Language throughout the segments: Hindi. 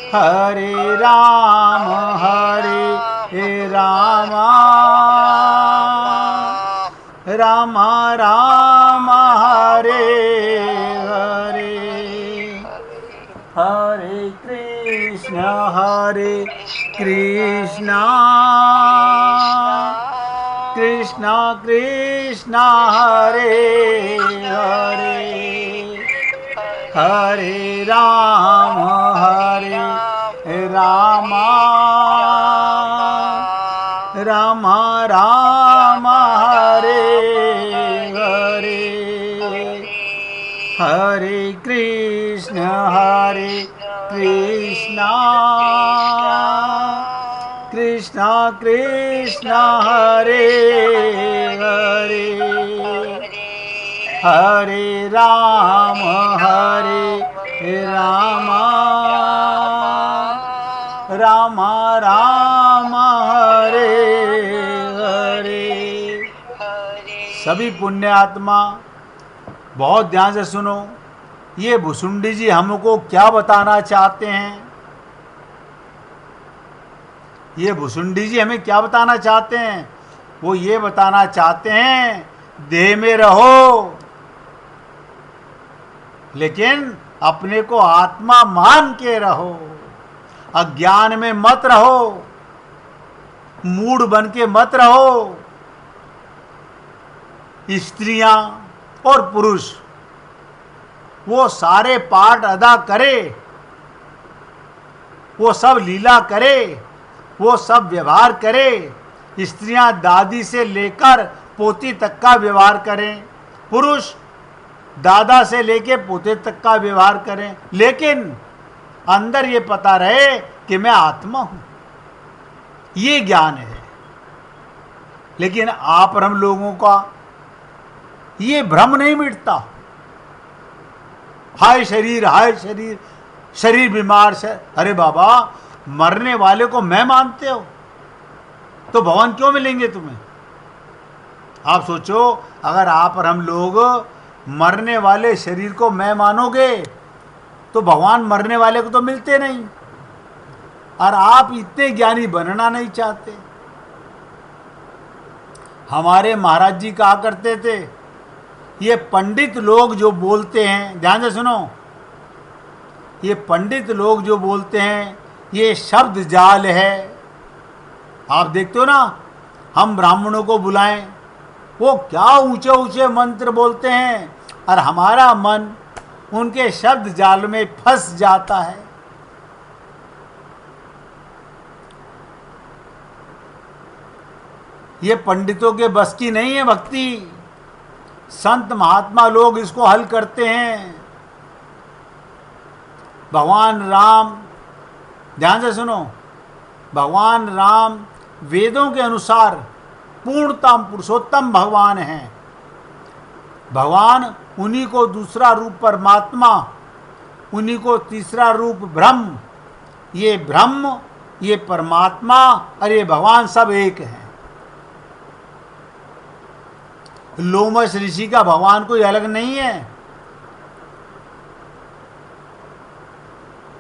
हरे राम राम राम हरे हरे, हरे कृष्ण कृष्ण कृष्ण हरे हरे, हरे राम राम राम हरे हरे, हरे कृष्ण कृष्ण कृष्ण हरे हरे, हरे राम राम राम हरे हरे। सभी पुण्य आत्मा बहुत ध्यान से सुनो, ये भुसुंडी जी हमको क्या बताना चाहते हैं। ये भुसुंडी जी हमें क्या बताना चाहते हैं? वो ये बताना चाहते हैं देह में रहो, लेकिन अपने को आत्मा मान के रहो, अज्ञान में मत रहो, मूढ़ बन के मत रहो। स्त्रियां और पुरुष वो सारे पाठ अदा करे, वो सब लीला करे, वो सब व्यवहार करे। स्त्रियां दादी से लेकर पोती तक का व्यवहार करें, पुरुष दादा से लेकर पोते तक का व्यवहार करें, लेकिन अंदर ये पता रहे कि मैं आत्मा हूं। ये ज्ञान है। लेकिन आप और हम लोगों का ये भ्रम नहीं मिटता। हाय शरीर, हाय शरीर, शरीर बीमार से। अरे बाबा, मरने वाले को मैं मानते हो तो भगवान क्यों मिलेंगे तुम्हें? आप सोचो, अगर आप और हम लोग मरने वाले शरीर को मैं मानोगे तो भगवान मरने वाले को तो मिलते नहीं। और आप इतने ज्ञानी बनना नहीं चाहते। हमारे महाराज जी कहा करते थे, ये पंडित लोग जो बोलते हैं, ध्यान से सुनो, ये पंडित लोग जो बोलते हैं ये शब्द जाल है। आप देखते हो ना, हम ब्राह्मणों को बुलाएं, वो क्या ऊंचे ऊंचे मंत्र बोलते हैं और हमारा मन उनके शब्द जाल में फंस जाता है। ये पंडितों के बस की नहीं है भक्ति। संत महात्मा लोग इसको हल करते हैं। भगवान राम, ध्यान से सुनो, भगवान राम वेदों के अनुसार पूर्णतम पुरुषोत्तम भगवान हैं। भगवान, उन्हीं को दूसरा रूप परमात्मा, उन्हीं को तीसरा रूप ब्रह्म। ये ब्रह्म, ये परमात्मा और ये भगवान सब एक हैं। लोमश ऋषि का भगवान कोई अलग नहीं है।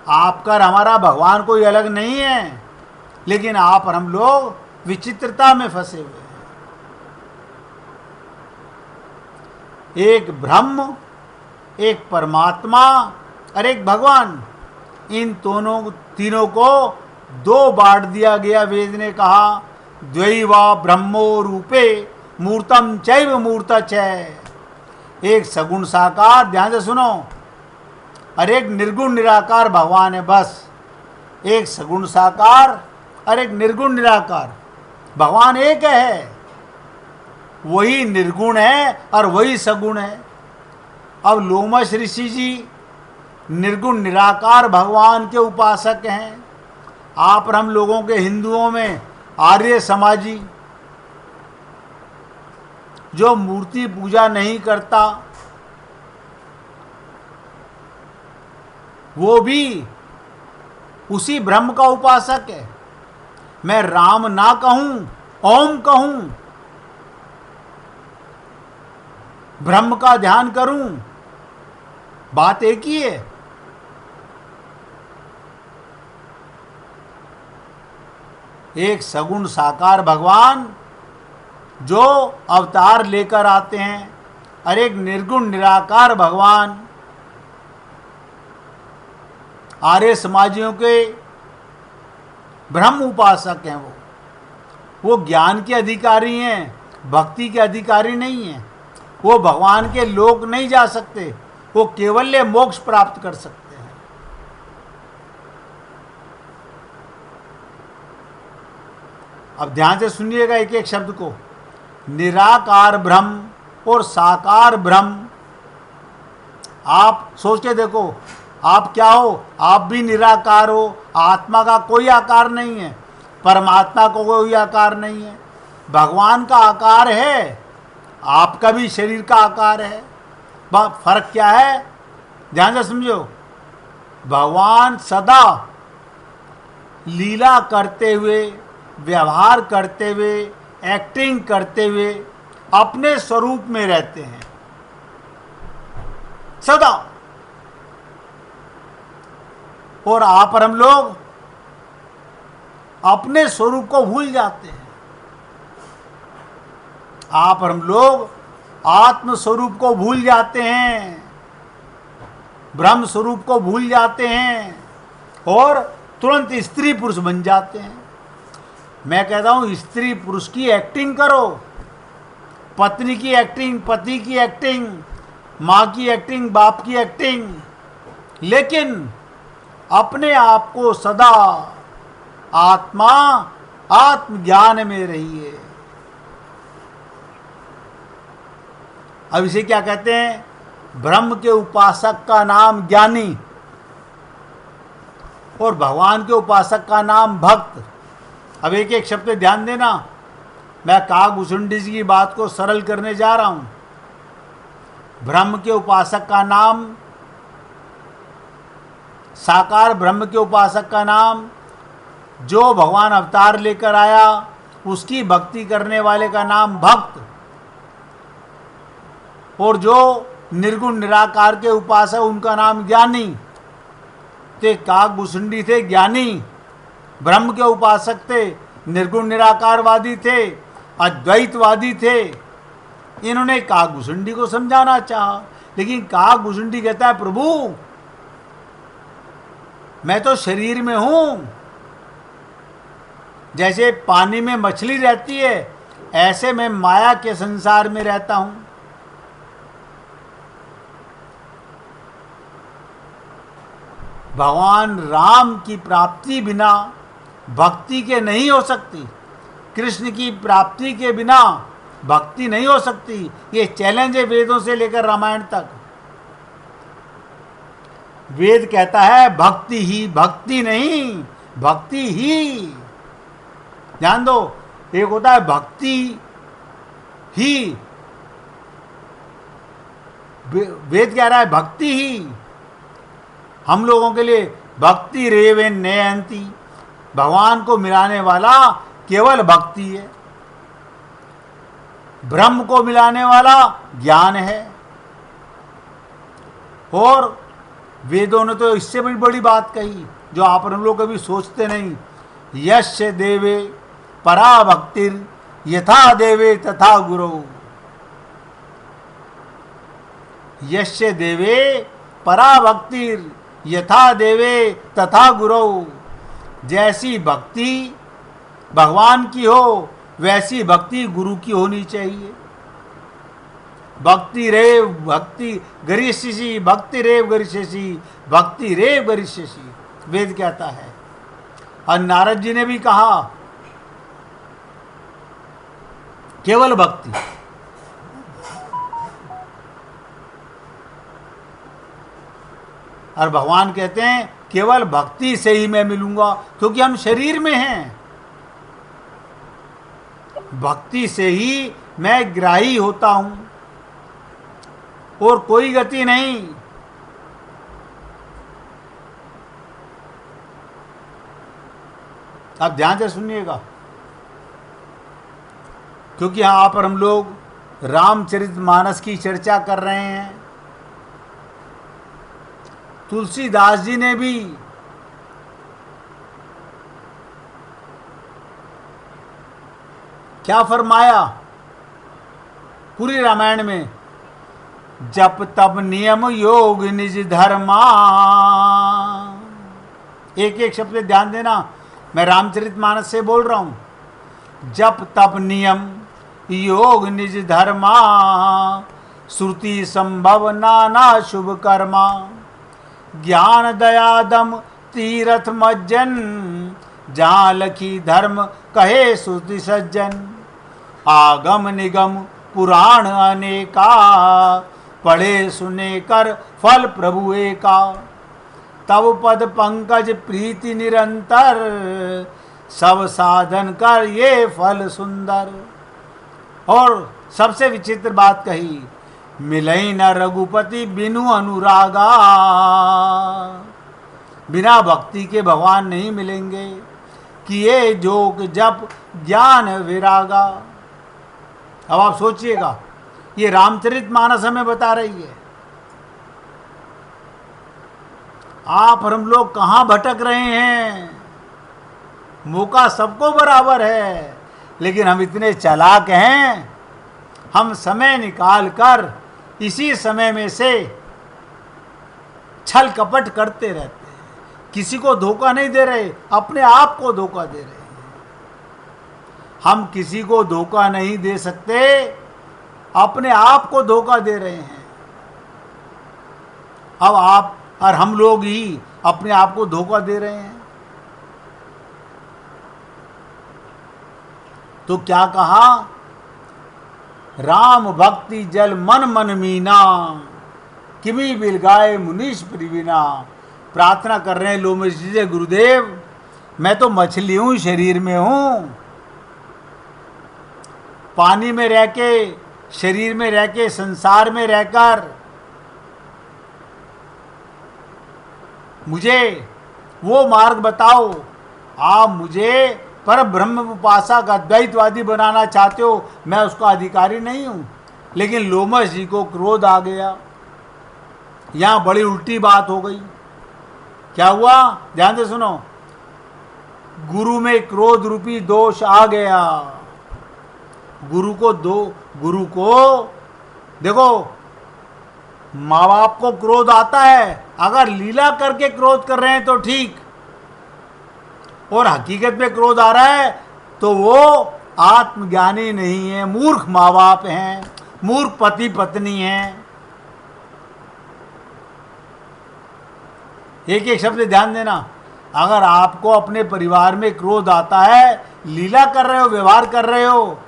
आपका और हमारा भगवान कोई अलग नहीं है, लेकिन आप और हम लोग विचित्रता में फंसे हुए हैं। एक ब्रह्म, एक परमात्मा और एक भगवान, इन दोनों तीनों को दो बांट दिया गया। वेद ने कहा, द्वैवा ब्रह्मो रूपे मूर्तम चैव मूर्तचै। एक सगुण साकार, ध्यान से सुनो, और एक निर्गुण निराकार भगवान है। बस एक सगुण साकार और एक निर्गुण निराकार, भगवान एक है। वही निर्गुण है और वही सगुण है। अब लोमश ऋषि जी निर्गुण निराकार भगवान के उपासक हैं। आप और हम लोगों के हिंदुओं में आर्य समाजी जो मूर्ति पूजा नहीं करता, वो भी उसी ब्रह्म का उपासक है। मैं राम ना कहूं, ओम कहूं, ब्रह्म का ध्यान करूं, बात एक ही है। एक सगुण साकार भगवान जो अवतार लेकर आते हैं, और एक निर्गुण निराकार भगवान आर्य समाजियों के ब्रह्म उपासक हैं। वो ज्ञान के अधिकारी हैं, भक्ति के अधिकारी नहीं हैं। वो भगवान के लोक नहीं जा सकते, वो केवल मोक्ष प्राप्त कर सकते हैं। अब ध्यान से सुनिएगा एक एक शब्द को। निराकार ब्रह्म और साकार ब्रह्म, आप सोच के देखो, आप क्या हो? आप भी निराकार हो, आत्मा का कोई आकार नहीं है, परमात्मा को कोई आकार नहीं है। भगवान का आकार है, आपका भी शरीर का आकार है। फर्क क्या है? ध्यान से समझो। भगवान सदा लीला करते हुए, व्यवहार करते हुए, एक्टिंग करते हुए अपने स्वरूप में रहते हैं सदा। और आप और हम लोग अपने स्वरूप को भूल जाते हैं। आप और हम लोग आत्म स्वरूप को भूल जाते हैं, ब्रह्म स्वरूप को भूल जाते हैं और तुरंत स्त्री पुरुष बन जाते हैं। मैं कहता हूं स्त्री पुरुष की एक्टिंग करो, पत्नी की एक्टिंग, पति की एक्टिंग, माँ की एक्टिंग, बाप की एक्टिंग, लेकिन अपने आप को सदा आत्मा, आत्मज्ञान में रहिए। अब इसे क्या कहते हैं? ब्रह्म के उपासक का नाम ज्ञानी और भगवान के उपासक का नाम भक्त। अब एक एक शब्द पे ध्यान देना। मैं काकभूषुंडी जी की बात को सरल करने जा रहा हूं। ब्रह्म के उपासक का नाम, साकार ब्रह्म के उपासक का नाम, जो भगवान अवतार लेकर आया उसकी भक्ति करने वाले का नाम भक्त, और जो निर्गुण निराकार के उपासक उनका नाम ज्ञानी। तो काकभूषुंडी थे ज्ञानी, ब्रह्म के उपासक थे, निर्गुण निराकारवादी थे, अद्वैतवादी थे। इन्होंने काकभूषुंडी को समझाना चाहा, लेकिन काकभूषुंडी कहता है प्रभु मैं तो शरीर में हूं। जैसे पानी में मछली रहती है, ऐसे मैं माया के संसार में रहता हूं। भगवान राम की प्राप्ति बिना भक्ति के नहीं हो सकती। कृष्ण की प्राप्ति के बिना भक्ति नहीं हो सकती। ये चैलेंज है वेदों से लेकर रामायण तक। वेद कहता है भक्ति ही, भक्ति नहीं, भक्ति ही। ध्यान दो, एक होता है भक्ति ही, वेद कह रहा है भक्ति ही। हम लोगों के लिए भक्ति रेवे नयंती, भगवान को मिलाने वाला केवल भक्ति है। ब्रह्म को मिलाने वाला ज्ञान है। और वेदों ने तो इससे बड़ी बड़ी बात कही जो आप हम लोग कभी सोचते नहीं। यस्य देवे परा भक्तिर यथा देवे तथा गुरु। यस्य देवे परा भक्तिर यथा देवे तथा गुरु। जैसी भक्ति भगवान की हो वैसी भक्ति गुरु की होनी चाहिए। भक्ति रेव भक्ति गरिष्यसि, भक्ति रेव गरिष्यसि, भक्ति रेव गरिष्यसि, वेद कहता है। और नारद जी ने भी कहा केवल भक्ति। और भगवान कहते हैं केवल भक्ति से ही मैं मिलूंगा, क्योंकि हम शरीर में हैं। भक्ति से ही मैं ग्राही होता हूं और कोई गति नहीं। आप ध्यान से सुनिएगा, क्योंकि यहां पर हम लोग रामचरितमानस की चर्चा कर रहे हैं। तुलसीदास जी ने भी क्या फरमाया पूरी रामायण में, जप तप नियम योग निज धर्मा। एक एक शब्द पे ध्यान देना, मैं रामचरितमानस से बोल रहा हूं। जप तप नियम योग निज धर्मा, श्रुति संभव नाना शुभ कर्मा। ज्ञान दया दम तीरथ मज्जन, जहाँ लखी धर्म कहे श्रुति सज्जन। आगम निगम पुराण अनेका, पढ़े सुने कर फल प्रभु एका। तब पद पंकज प्रीति निरंतर, सब साधन कर ये फल सुंदर। और सबसे विचित्र बात कही, मिलई न रघुपति बिनु अनुरागा। बिना भक्ति के भगवान नहीं मिलेंगे, किए जोग जप ज्ञान विरागा। अब आप सोचिएगा, ये रामचरितमानस हमें बता रही है। आप और हम लोग कहाँ भटक रहे हैं। मौका सबको बराबर है, लेकिन हम इतने चालाक हैं, हम समय निकाल कर इसी समय में से छल कपट करते रहते हैं। किसी को धोखा नहीं दे रहे, अपने आप को धोखा दे रहे हैं। हम किसी को धोखा नहीं दे सकते, अपने आप को धोखा दे रहे हैं। अब आप और हम लोग ही अपने आप को धोखा दे रहे हैं। तो क्या कहा, राम भक्ति जल मन मन मीना, किमी बिलगाए मुनीश प्रवीणा। प्रार्थना कर रहे हैं लोमश जी से, गुरुदेव मैं तो मछली हूं, शरीर में हूं, पानी में रह के, शरीर में रह के, संसार में रहकर मुझे वो मार्ग बताओ। आप मुझे पर ब्रह्म उपासक अद्वैतवादी बनाना चाहते हो, मैं उसका अधिकारी नहीं हूं। लेकिन लोमश जी को क्रोध आ गया। यहां बड़ी उल्टी बात हो गई। क्या हुआ, ध्यान से सुनो। गुरु में क्रोध रूपी दोष आ गया। गुरु को देखो, माँ बाप को क्रोध आता है, अगर लीला करके क्रोध कर रहे हैं तो ठीक, और हकीकत में क्रोध आ रहा है तो वो आत्मज्ञानी नहीं है, मूर्ख माँ बाप हैं, मूर्ख पति पत्नी हैं। एक एक शब्द ध्यान देना। अगर आपको अपने परिवार में क्रोध आता है, लीला कर रहे हो, व्यवहार कर रहे हो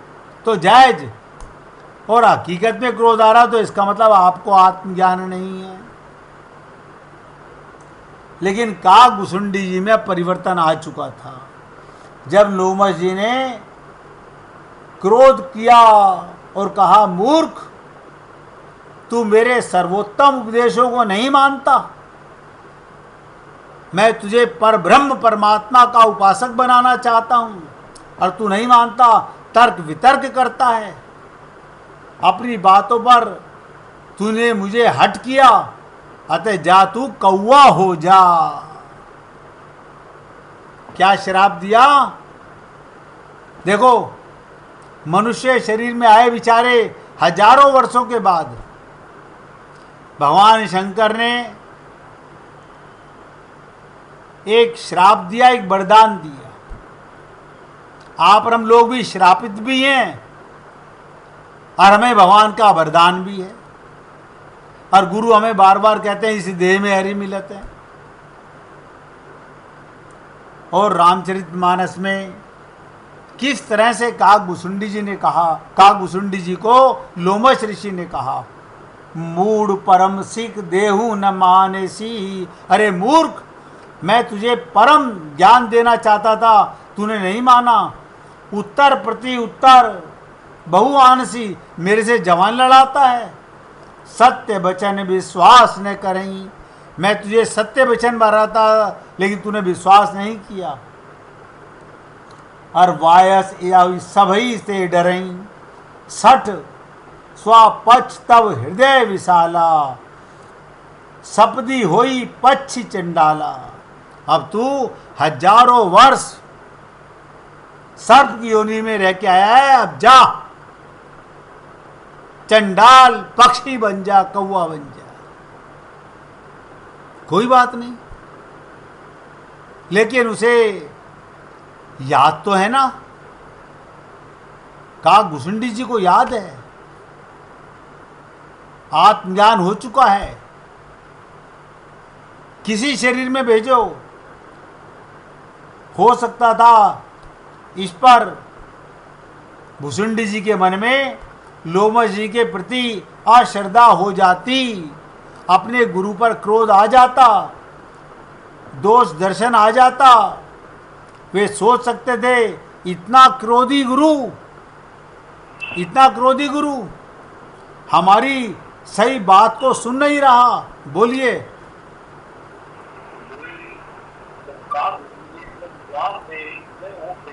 तो जायज, और हकीकत में क्रोध आ रहा तो इसका मतलब आपको आत्मज्ञान नहीं है। लेकिन काकभुसुंडी जी में परिवर्तन आ चुका था। जब लोमश जी ने क्रोध किया और कहा, मूर्ख तू मेरे सर्वोत्तम उपदेशों को नहीं मानता, मैं तुझे परब्रह्म परमात्मा का उपासक बनाना चाहता हूं और तू नहीं मानता, तर्क वितर्क करता है, अपनी बातों पर तूने मुझे हट किया, अतः जा तू कौवा हो जा। क्या श्राप दिया। देखो, मनुष्य शरीर में आए बेचारे हजारों वर्षों के बाद भगवान शंकर ने एक श्राप दिया, एक वरदान दिया। आप और हम लोग भी श्रापित भी हैं और हमें भगवान का वरदान भी है। और गुरु हमें बार बार कहते हैं, इस देह में हरि मिलत है। और रामचरितमानस में किस तरह से काकभुसुंडी जी ने कहा, काकभुसुंडी जी को लोमश ऋषि ने कहा, मूढ़ परम सिख देहु न मानेसी। अरे मूर्ख, मैं तुझे परम ज्ञान देना चाहता था, तूने नहीं माना। उत्तर प्रति उत्तर बहुआनसी, मेरे से जवान लड़ाता है। सत्य वचन विश्वास न करें, मैं तुझे सत्य वचन भरा था लेकिन तूने विश्वास नहीं किया। और वायस सभी से डरें, सठ स्वपक्ष तब हृदय विशाला, सपदी होई पक्षी चंडाला। अब तू हजारों वर्ष सर्प की योनि में रह के आया है, अब जा चंडाल पक्षी बन जा, कौवा बन जा, कोई बात नहीं। लेकिन उसे याद तो है ना, काकभूषुंडी जी को याद है, आत्मज्ञान हो चुका है। किसी शरीर में भेजो, हो सकता था इस पर भुसुंडी जी के मन में लोमश जी के प्रति अश्रद्धा हो जाती, अपने गुरु पर क्रोध आ जाता, दोष दर्शन आ जाता। वे सोच सकते थे इतना क्रोधी गुरु हमारी सही बात को सुन नहीं रहा। बोलिए।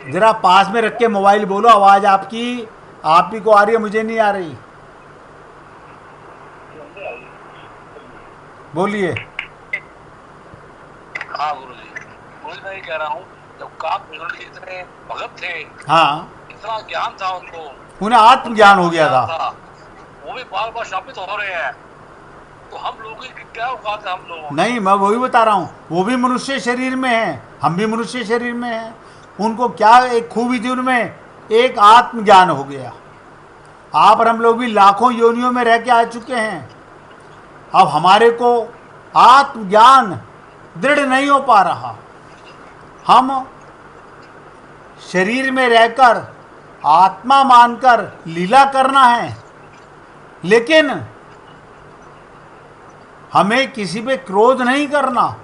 जरा पास में रख के मोबाइल बोलो, आवाज आपकी आप ही को आ रही है, मुझे नहीं आ रही। बोलिए। हाँ गुरुजी, मैं ये कह रहा हूँ, जब काकभूषुंडी इतने भगत थे, हाँ, इतना ज्ञान था उनको, उन्हें आत्मज्ञान हो गया था, वो भी बार बार शापित हो रहे हैं, तो हम लोगों की क्या औकात है? हम लोगों नहीं, मैं वही बता रहा हूँ, वो भी मनुष्य शरीर में है, हम भी मनुष्य शरीर में हैं। उनको क्या एक खूबी थी उनमें, एक आत्मज्ञान हो गया। आप और हम लोग भी लाखों योनियों में रह के आ चुके हैं, अब हमारे को आत्मज्ञान दृढ़ नहीं हो पा रहा। हम शरीर में रहकर आत्मा मानकर लीला करना है, लेकिन हमें किसी पे क्रोध नहीं करना,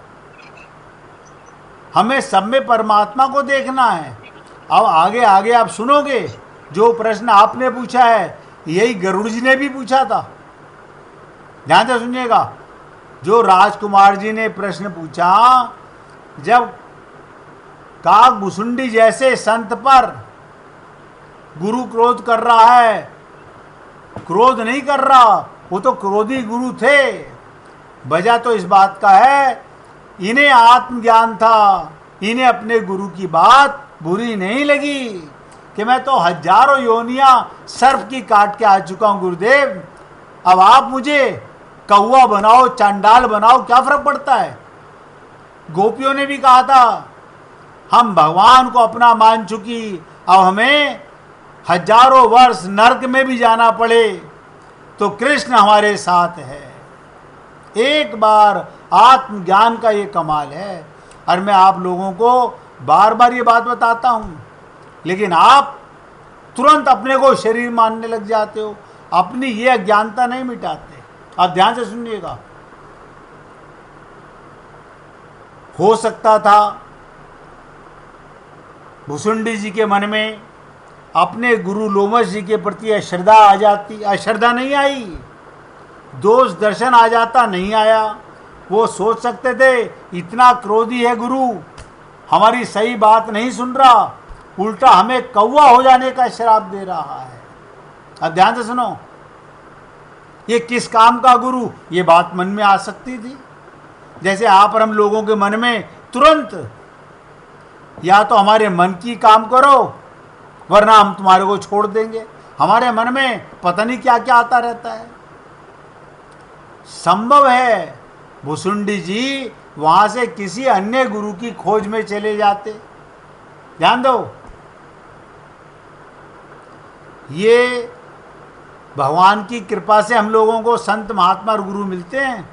हमें सब में परमात्मा को देखना है। अब आगे आगे आप सुनोगे, जो प्रश्न आपने पूछा है यही गरुड़ जी ने भी पूछा था। ध्यान से सुनिएगा, जो राजकुमार जी ने प्रश्न पूछा, जब काकभूषुंडी जैसे संत पर गुरु क्रोध कर रहा है, क्रोध नहीं कर रहा, वो तो क्रोधी गुरु थे। वजह तो इस बात का है, इन्हें आत्मज्ञान था, इन्हें अपने गुरु की बात बुरी नहीं लगी कि मैं तो हजारों योनियां सर्प की काट के आ चुका हूं गुरुदेव, अब आप मुझे कौवा बनाओ, चांडाल बनाओ, क्या फर्क पड़ता है। गोपियों ने भी कहा था हम भगवान को अपना मान चुकी, अब हमें हजारों वर्ष नरक में भी जाना पड़े तो कृष्ण हमारे साथ है। एक बार आत्मज्ञान का ये कमाल है, और मैं आप लोगों को बार बार ये बात बताता हूँ, लेकिन आप तुरंत अपने को शरीर मानने लग जाते हो, अपनी ये अज्ञानता नहीं मिटाते। आप ध्यान से सुनिएगा, हो सकता था भुसुंडी जी के मन में अपने गुरु लोमश जी के प्रति अश्रद्धा आ जाती, अश्रद्धा नहीं आई, दोष दर्शन आ जाता, नहीं आया। वो सोच सकते थे इतना क्रोधी है गुरु, हमारी सही बात नहीं सुन रहा, उल्टा हमें कौवा हो जाने का श्राप दे रहा है। अब ध्यान से सुनो, ये किस काम का गुरु, ये बात मन में आ सकती थी। जैसे आप और हम लोगों के मन में तुरंत या तो हमारे मन की काम करो वरना हम तुम्हारे को छोड़ देंगे, हमारे मन में पता नहीं क्या क्या आता रहता है। संभव है भुसुंडी जी वहां से किसी अन्य गुरु की खोज में चले जाते। ध्यान दो, ये भगवान की कृपा से हम लोगों को संत महात्मा और गुरु मिलते हैं।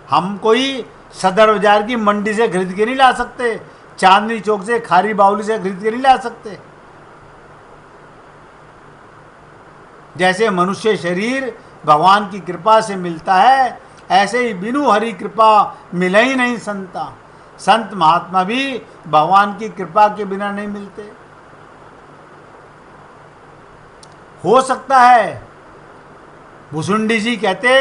हम कोई सदर बाजार की मंडी से खरीद के नहीं ला सकते, चांदनी चौक से, खारी बावली से खरीद के नहीं ला सकते। जैसे मनुष्य शरीर भगवान की कृपा से मिलता है, ऐसे ही बिनु हरि कृपा मिले ही नहीं संता। संत महात्मा भी भगवान की कृपा के बिना नहीं मिलते। हो सकता है भुसुंडी जी कहते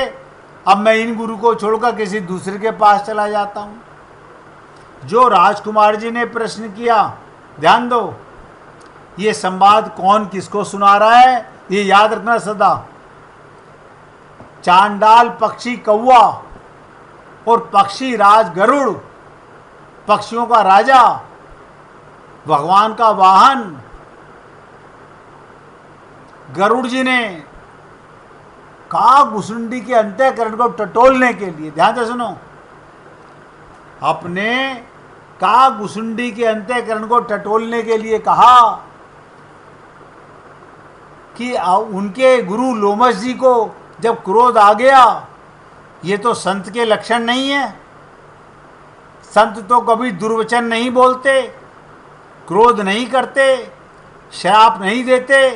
अब मैं इन गुरु को छोड़कर किसी दूसरे के पास चला जाता हूं। जो राजकुमार जी ने प्रश्न किया, ध्यान दो, ये संवाद कौन किसको सुना रहा है ये याद रखना सदा। चांडाल पक्षी कौवा और पक्षी राज गरुड़, पक्षियों का राजा, भगवान का वाहन, गरुड़ जी ने काकभुसुंडी के अंतःकरण को टटोलने के लिए, ध्यान से सुनो, अपने काकभुसुंडी के अंतःकरण को टटोलने के लिए कहा कि उनके गुरु लोमश जी को जब क्रोध आ गया, ये तो संत के लक्षण नहीं है, संत तो कभी दुर्वचन नहीं बोलते, क्रोध नहीं करते, श्राप नहीं देते।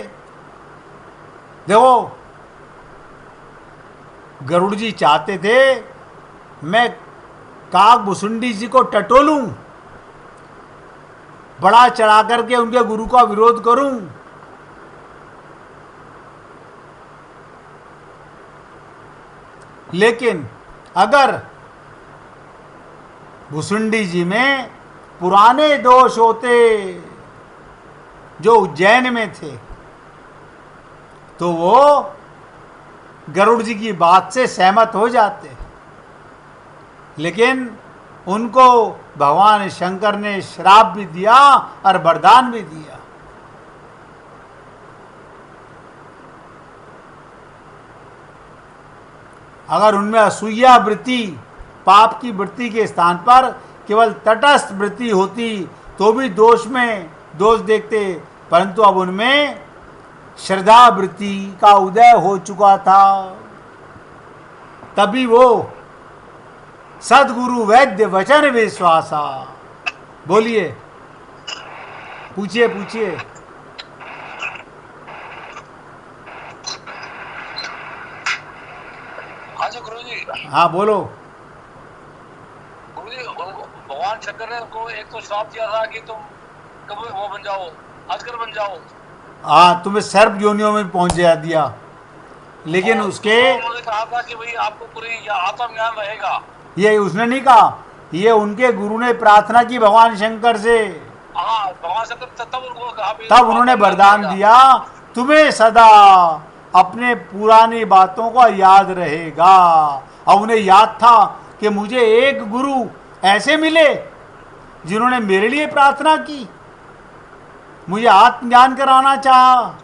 देखो गरुड़ जी चाहते थे मैं काकभुसुंडी जी को टटोलूं, बड़ा चढ़ा करके उनके गुरु का विरोध करूं, लेकिन अगर भुसुंडी जी में पुराने दोष होते जो उज्जैन में थे तो वो गरुड़ जी की बात से सहमत हो जाते, लेकिन उनको भगवान शंकर ने श्राप भी दिया और वरदान भी दिया। अगर उनमें असूया वृत्ति, पाप की वृत्ति के स्थान पर केवल तटस्थ वृत्ति होती तो भी दोष में दोष देखते, परंतु अब उनमें श्रद्धा वृत्ति का उदय हो चुका था, तभी वो सदगुरु वैद्य वचन विश्वासा। बोलिए, पूछिए पूछिए। हाँ जी गुरु जी। हाँ बोलो। गुरु जी, भगवान शंकर ने उनको एक तो श्राप दिया था कि तुम कब वो बन जाओ, अजगर बन जाओ। हाँ, तुम्हें सर्प योनियों में पहुंचा दिया, लेकिन उसके उन्होंने कहा था कि भाई आपको पूरी आत्म ज्ञान रहेगा। ये उसने नहीं कहा, ये उनके गुरु ने प्रार्थना की भगवान शंकर से। हाँ, भगवान शंकर तब उनको कहा, तब उन्होंने वरदान दिया तुम्हें सदा अपने पुरानी बातों का याद रहेगा। और उन्हें याद था कि मुझे एक गुरु ऐसे मिले जिन्होंने मेरे लिए प्रार्थना की, मुझे आत्मज्ञान कराना चाहा,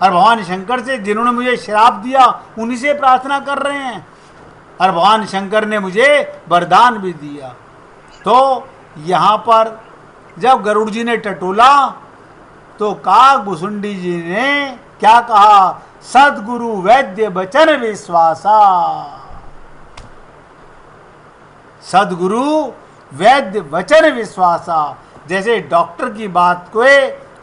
और भगवान शंकर से जिन्होंने मुझे श्राप दिया उन्हीं से प्रार्थना कर रहे हैं, और भगवान शंकर ने मुझे वरदान भी दिया। तो यहाँ पर जब गरुड़ जी ने टटोला तो काकभुसुंडी जी ने क्या कहा, सदगुरु वैद्य वचन विश्वासा। सदगुरु वैद्य वचन विश्वासा, जैसे डॉक्टर की बात को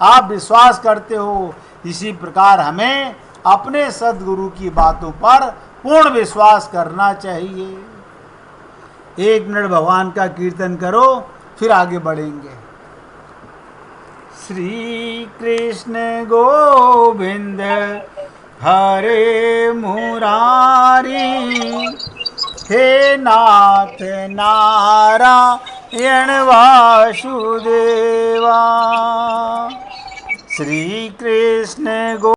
आप विश्वास करते हो, इसी प्रकार हमें अपने सदगुरु की बातों पर पूर्ण विश्वास करना चाहिए। 1 मिनट भगवान का कीर्तन करो, फिर आगे बढ़ेंगे। श्री कृष्ण गोविंद हरे मुरारी, हे नाथ नारायण वासुदेवा। श्री कृष्ण गो